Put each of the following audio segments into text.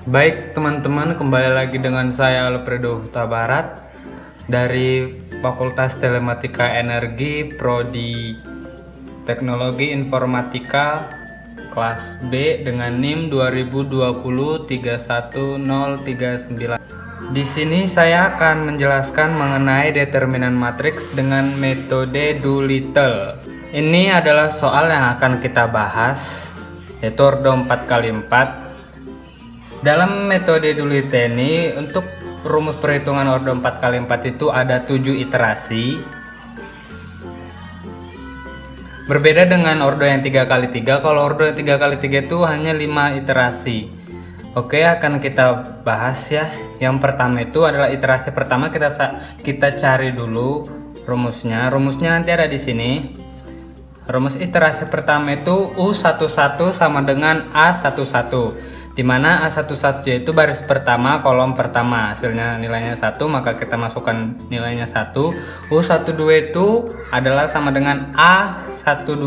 Baik teman-teman, kembali lagi dengan saya Alfredo Huta Barat dari Fakultas Telematika Energi Prodi Teknologi Informatika kelas B dengan NIM 2020-31039. Di sini saya akan menjelaskan mengenai determinan matriks dengan metode Doolittle. Ini adalah soal yang akan kita bahas, yaitu ordo 4x4. Dalam metode Doolittle ini, untuk rumus perhitungan ordo 4x4 itu ada 7 iterasi. Berbeda dengan ordo yang 3x3, kalau ordo yang 3x3 itu hanya 5 iterasi. Oke, akan kita bahas ya. Yang pertama itu adalah iterasi pertama, kita cari dulu rumusnya. Rumusnya nanti ada di sini. Rumus iterasi pertama itu U11 sama dengan A11. Dimana A11 yaitu baris pertama kolom pertama, hasilnya nilainya 1, maka kita masukkan nilainya 1. U12 itu adalah sama dengan A12,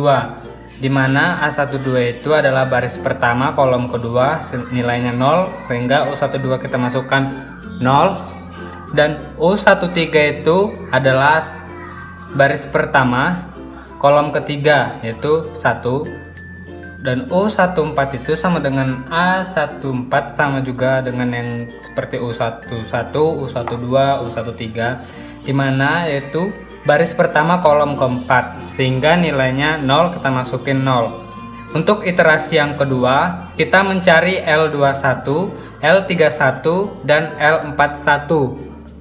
dimana A12 itu adalah baris pertama kolom kedua, nilainya 0, sehingga U12 kita masukkan 0. Dan U13 itu adalah baris pertama kolom ketiga, yaitu 1. Dan U14 itu sama dengan A14, sama juga dengan yang seperti U11, U12, U13, dimana yaitu baris pertama kolom keempat, sehingga nilainya 0, kita masukin 0. Untuk iterasi yang kedua, kita mencari L21, L31, dan L41.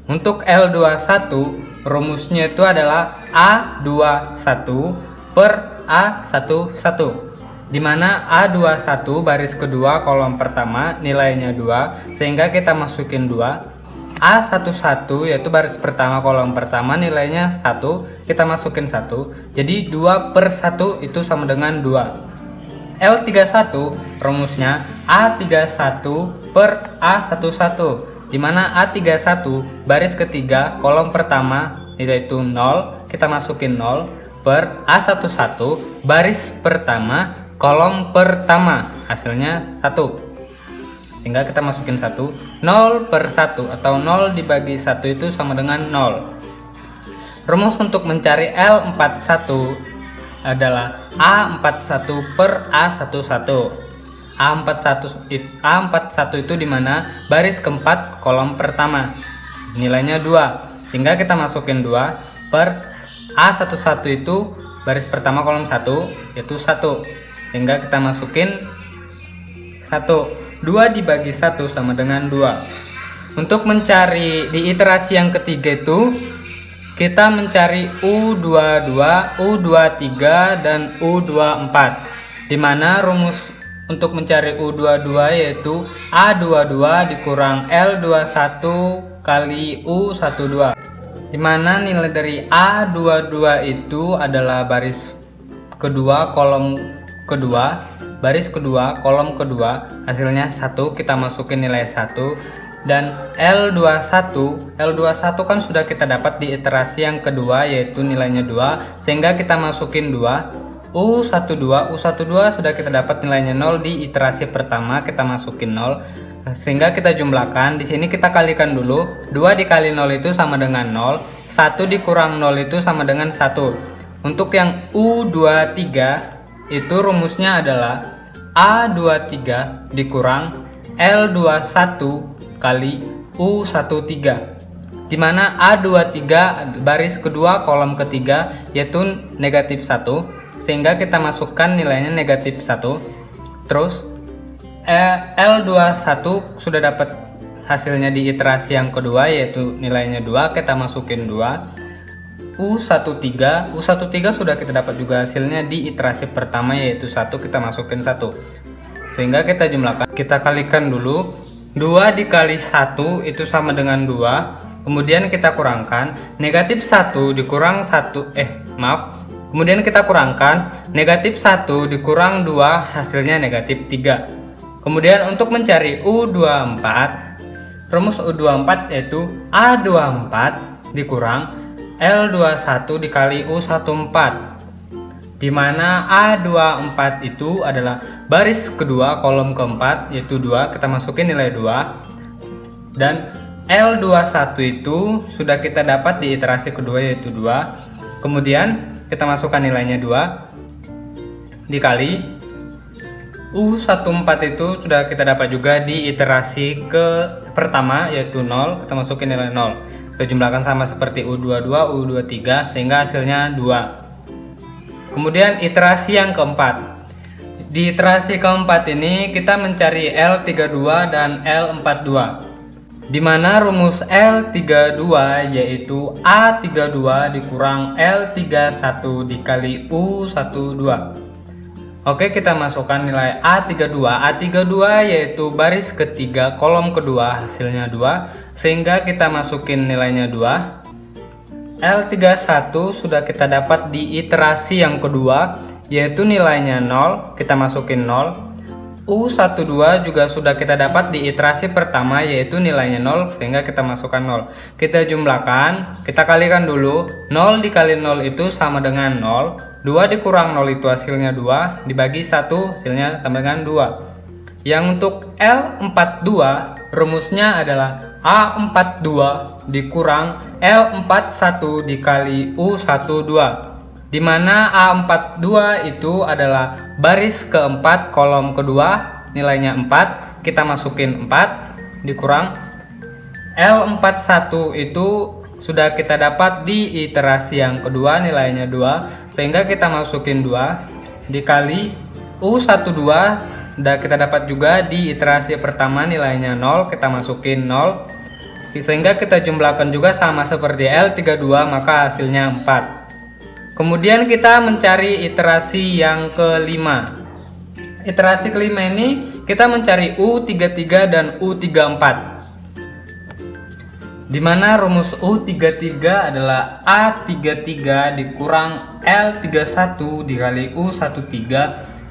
Untuk L21, rumusnya itu adalah A21 per A11, dimana A21 baris kedua kolom pertama nilainya 2, sehingga kita masukin 2. A11 yaitu baris pertama kolom pertama nilainya 1, kita masukin 1. Jadi 2 per 1 itu sama dengan 2. L31 rumusnya A31 per A11, dimana A31 baris ketiga kolom pertama yaitu 0, kita masukin 0, per A11 baris pertama kolom pertama, hasilnya 1, sehingga kita masukin 1. 0 per 1 atau 0 dibagi 1 itu sama dengan 0. Rumus untuk mencari L41 adalah A41 per A11. A41 itu dimana baris keempat kolom pertama, nilainya 2, sehingga kita masukin 2 per A11 itu baris pertama kolom 1, yaitu 1, sehingga kita masukin 1. 2 dibagi 1 sama dengan 2. Untuk mencari di iterasi yang ketiga itu, kita mencari U22, U23, dan U24, dimana rumus untuk mencari U22 yaitu A22 dikurang L21 kali U12, dimana nilai dari A22 itu adalah baris kedua kolom kedua, baris kedua kolom kedua, hasilnya 1, kita masukin nilai 1. Dan L21 kan sudah kita dapat di iterasi yang kedua, yaitu nilainya 2, sehingga kita masukin 2. U12 sudah kita dapat nilainya 0 di iterasi pertama, kita masukin 0, sehingga kita jumlahkan. Di sini kita kalikan dulu, 2 dikali 0 itu sama dengan 0, 1 dikurang 0 itu sama dengan 1. Untuk yang U23 itu rumusnya adalah A23 dikurang L21 kali U13, dimana A23 baris kedua kolom ketiga yaitu negatif 1, sehingga kita masukkan nilainya negatif 1. Terus L21 sudah dapat hasilnya di iterasi yang kedua, yaitu nilainya 2, kita masukin 2. U13 sudah kita dapat juga hasilnya di iterasi pertama, yaitu 1, kita masukin 1, sehingga kita jumlahkan. Kita kalikan dulu, 2 dikali 1 itu sama dengan 2, kemudian kita kurangkan negatif 1 dikurang 1, kemudian kita kurangkan negatif 1 dikurang 2, hasilnya negatif 3. Kemudian untuk mencari U24, rumus U24 yaitu A24 dikurang L21 dikali U14, dimana A24 itu adalah baris kedua kolom keempat yaitu 2, kita masukin nilai 2. Dan L21 itu sudah kita dapat di iterasi kedua yaitu 2. Kemudian kita masukkan nilainya 2 dikali U14 itu sudah kita dapat juga di iterasi pertama yaitu 0, kita masukin nilai 0. Kita jumlahkan sama seperti U22, U23 sehingga hasilnya 2. Kemudian iterasi yang keempat. Di iterasi keempat ini kita mencari L32 dan L42. Di mana rumus L32 yaitu A32 dikurang L31 dikali U12. Oke, kita masukkan nilai A32. A32 yaitu baris ketiga kolom kedua hasilnya 2, sehingga kita masukin nilainya 2. L31 sudah kita dapat di iterasi yang kedua yaitu nilainya 0, kita masukin 0. U12 juga sudah kita dapat di iterasi pertama yaitu nilainya 0, sehingga kita masukkan 0. Kita jumlahkan, kita kalikan dulu. 0 dikali 0 itu sama dengan 0. 2 dikurang 0 itu hasilnya 2, dibagi 1 hasilnya sama dengan 2. Yang untuk L42 rumusnya adalah A42 dikurang L41 dikali U12. Di mana A42 itu adalah baris keempat kolom kedua nilainya 4, kita masukin 4 dikurang L41 itu sudah kita dapat di iterasi yang kedua nilainya 2, sehingga kita masukin 2 dikali U12 sudah kita dapat juga di iterasi pertama nilainya 0, kita masukin 0 sehingga kita jumlahkan juga sama seperti L32, maka hasilnya 4. Kemudian kita mencari iterasi yang kelima. Iterasi kelima ini kita mencari U33 dan U34. Di mana rumus U33 adalah A33 dikurang L31 dikali U13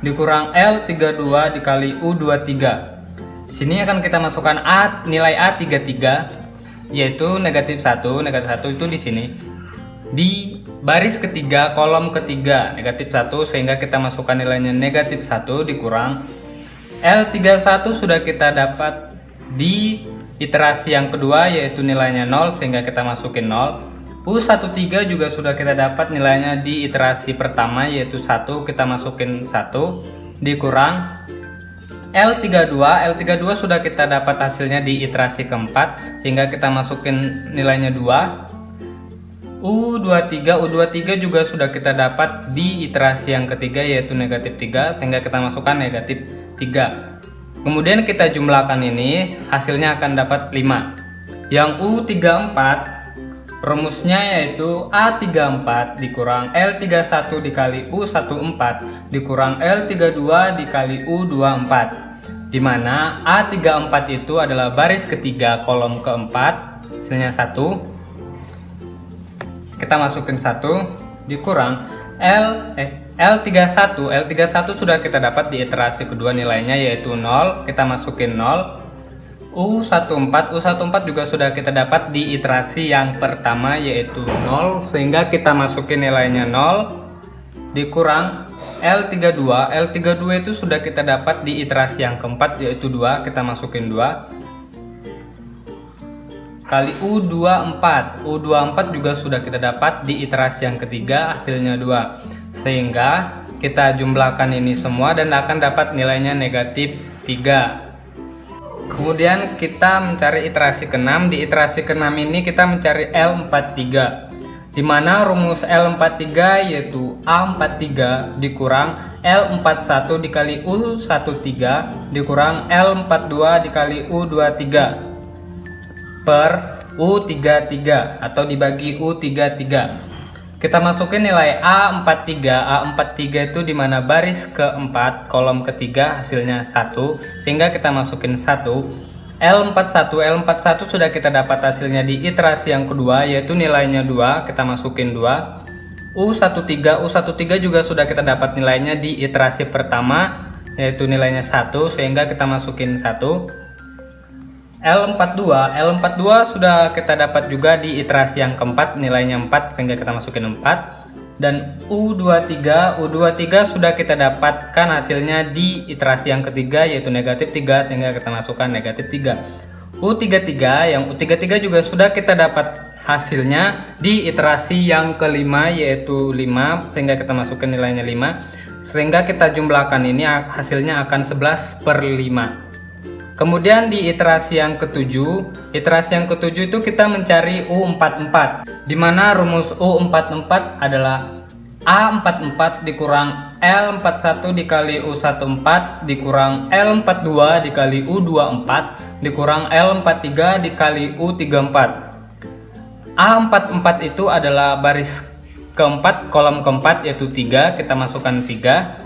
dikurang L32 dikali U23. Sini akan kita masukkan nilai A33 yaitu negatif 1 itu di sini. Di baris ketiga kolom ketiga negatif 1, sehingga kita masukkan nilainya negatif 1 dikurang L31 sudah kita dapat di iterasi yang kedua yaitu nilainya 0, sehingga kita masukin 0. U13 juga sudah kita dapat nilainya di iterasi pertama yaitu 1, kita masukin 1 dikurang L32 sudah kita dapat hasilnya di iterasi keempat, sehingga kita masukin nilainya 2. U23 juga sudah kita dapat di iterasi yang ketiga yaitu negatif 3, sehingga kita masukkan negatif 3. Kemudian kita jumlahkan ini, hasilnya akan dapat 5. Yang U34 rumusnya yaitu A34 dikurang L31 dikali U14 dikurang L32 dikali U24. Di mana A34 itu adalah baris ketiga kolom keempat hasilnya 1. Kita masukin 1 dikurang L31 sudah kita dapat di iterasi kedua nilainya yaitu 0, kita masukin 0. U14 juga sudah kita dapat di iterasi yang pertama yaitu 0, sehingga kita masukin nilainya 0 dikurang L32 itu sudah kita dapat di iterasi yang keempat yaitu 2, kita masukin 2 kali U24 juga sudah kita dapat di iterasi yang ketiga hasilnya 2, sehingga kita jumlahkan ini semua dan akan dapat nilainya negatif 3. Kemudian kita mencari iterasi ke-6. Di iterasi ke-6 ini kita mencari L43, di mana rumus L43 yaitu A43 dikurang L41 dikali U13 dikurang L42 dikali U23 per U33 atau dibagi U33. Kita masukin nilai A43 itu dimana baris keempat kolom ketiga hasilnya 1, sehingga kita masukin 1. L41 sudah kita dapat hasilnya di iterasi yang kedua yaitu nilainya 2, kita masukin 2. U13 juga sudah kita dapat nilainya di iterasi pertama yaitu nilainya 1, sehingga kita masukin 1. L42 sudah kita dapat juga di iterasi yang keempat nilainya 4, sehingga kita masukin 4. dan U23. U23 sudah kita dapatkan hasilnya di iterasi yang ketiga, yaitu negatif 3, sehingga kita masukkan negatif 3. U33, yang U33 juga sudah kita dapat hasilnya di iterasi yang kelima, yaitu 5, sehingga kita masukkan nilainya 5, sehingga kita jumlahkan ini hasilnya akan 11/5. Kemudian di iterasi yang ketujuh, itu kita mencari U44, di mana rumus U44 adalah A44 dikurang L41 dikali U14 dikurang L42 dikali U24 dikurang L43 dikali U34. A44 itu adalah baris keempat, kolom keempat, yaitu 3, kita masukkan 3.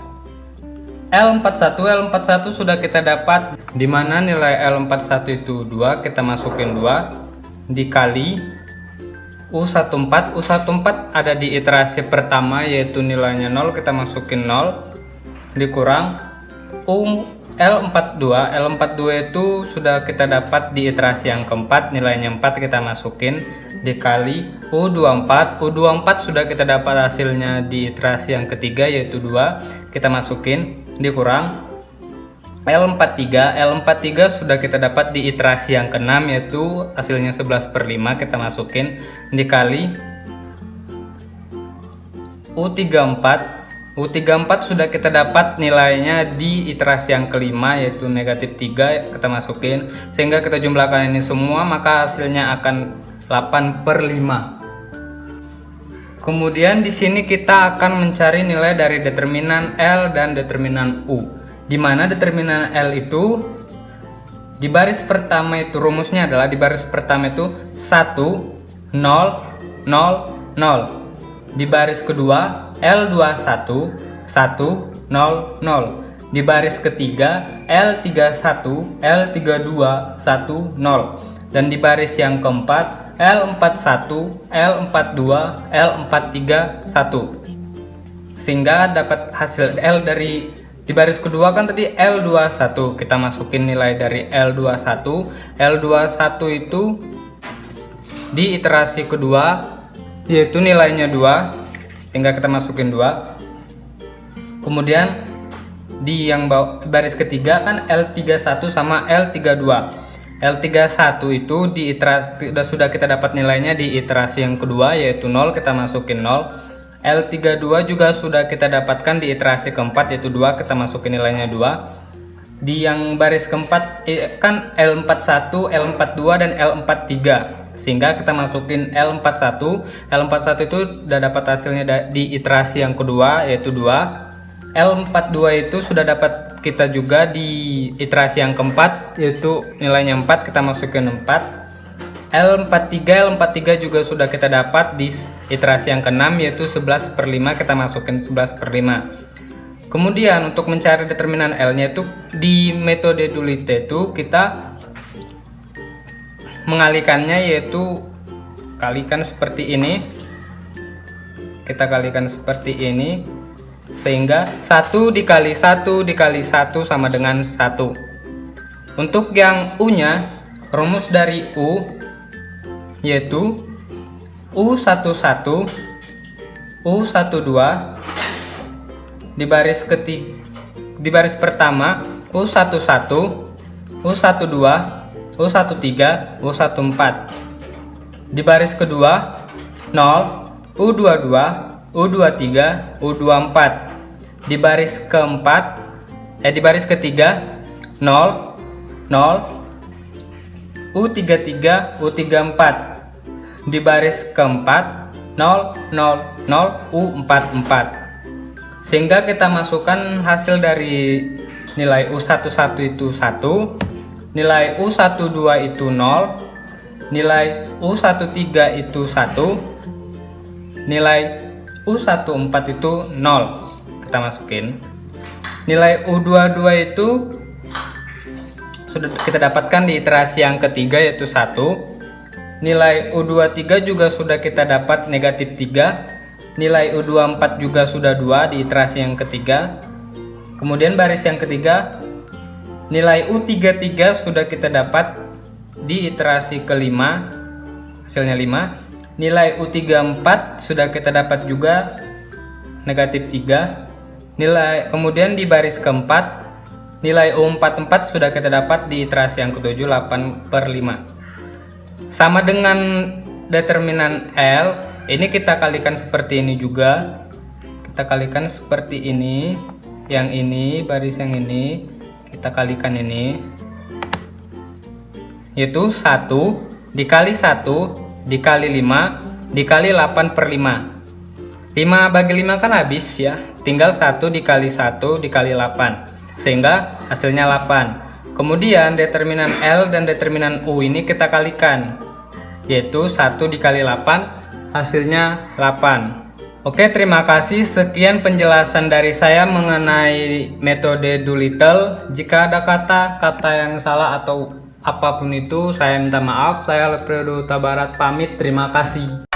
L41 sudah kita dapat, di mana nilai L41 itu 2, kita masukin 2 dikali U14 ada di iterasi pertama, yaitu nilainya 0, kita masukin 0 dikurang L42 itu sudah kita dapat di iterasi yang keempat, nilainya 4, kita masukin dikali U24 sudah kita dapat hasilnya di iterasi yang ketiga, yaitu 2, kita masukin dikurang L43 sudah kita dapat di iterasi yang keenam, yaitu hasilnya 11/5, kita masukin dikali U34 sudah kita dapat nilainya di iterasi yang kelima, yaitu negatif 3, kita masukin, sehingga kita jumlahkan ini semua, maka hasilnya akan 8/5. Kemudian di sini kita akan mencari nilai dari determinan L dan determinan U, di mana determinan L itu di baris pertama itu rumusnya adalah di baris pertama itu 1 0 0 0. Di baris kedua L21 1 0 0. Di baris ketiga L31 L32 1 0. Dan di baris yang keempat L41, L42, L43, 1. Sehingga dapat hasil L dari di baris kedua kan tadi L21. Kita masukin nilai dari L21. L21 itu di iterasi kedua, yaitu nilainya 2. Sehingga kita masukin 2. Kemudian di yang baris ketiga kan L31 sama L32. L31 itu di iterasi sudah kita dapat nilainya di iterasi yang kedua, yaitu 0, kita masukin 0. L32 juga sudah kita dapatkan di iterasi keempat, yaitu 2, kita masukin nilainya 2. Di yang baris keempat kan L41, L42 dan L43, sehingga kita masukin L41 itu sudah dapat hasilnya di iterasi yang kedua, yaitu 2. L42 itu sudah dapat kita juga di iterasi yang keempat, yaitu nilainya 4, kita masukin 4. L43 juga sudah kita dapat di iterasi yang keenam, yaitu 11/5, kita masukin 11/5. Kemudian untuk mencari determinan L nya itu di metode Dulite itu kita mengalihkannya, yaitu kalikan seperti ini, kita kalikan seperti ini, sehingga 1 dikali 1 dikali 1 sama dengan 1. Untuk yang U nya, rumus dari U yaitu U11 U12 di baris pertama U11 U12 U13 U14. Di baris kedua 0 U22 U23 U24. Di baris keempat di baris ketiga 0 0 U33 U34. Di baris keempat 0 0 0 U44. Sehingga kita masukkan hasil dari nilai U11 itu 1, nilai U12 itu 0, nilai U13 itu 1, nilai U14 itu 0. Kita masukin. Nilai U22 itu sudah kita dapatkan di iterasi yang ketiga, yaitu 1. Nilai U23 juga sudah kita dapat negatif 3. Nilai U24 juga sudah 2 di iterasi yang ketiga. Kemudian baris yang ketiga, nilai U33 sudah kita dapat di iterasi kelima, hasilnya 5. Nilai U34 sudah kita dapat juga negatif 3. Kemudian di baris keempat, nilai U44 sudah kita dapat di iterasi yang ke-7, 8/5. Sama dengan determinan L, ini kita kalikan seperti ini juga. Kita kalikan seperti ini. Yang ini, baris yang ini, kita kalikan ini. Yaitu 1 dikali 1 dikali 5 dikali 8/5. 5 bagi 5 kan habis ya, tinggal 1 dikali 1 dikali 8, sehingga hasilnya 8. Kemudian determinan L dan determinan U ini kita kalikan, yaitu 1 dikali 8, hasilnya 8. Oke, terima kasih. Sekian penjelasan dari saya mengenai metode Doolittle. Jika ada kata-kata yang salah atau apapun itu, saya minta maaf. Saya Alfredo Huta Barat pamit, terima kasih.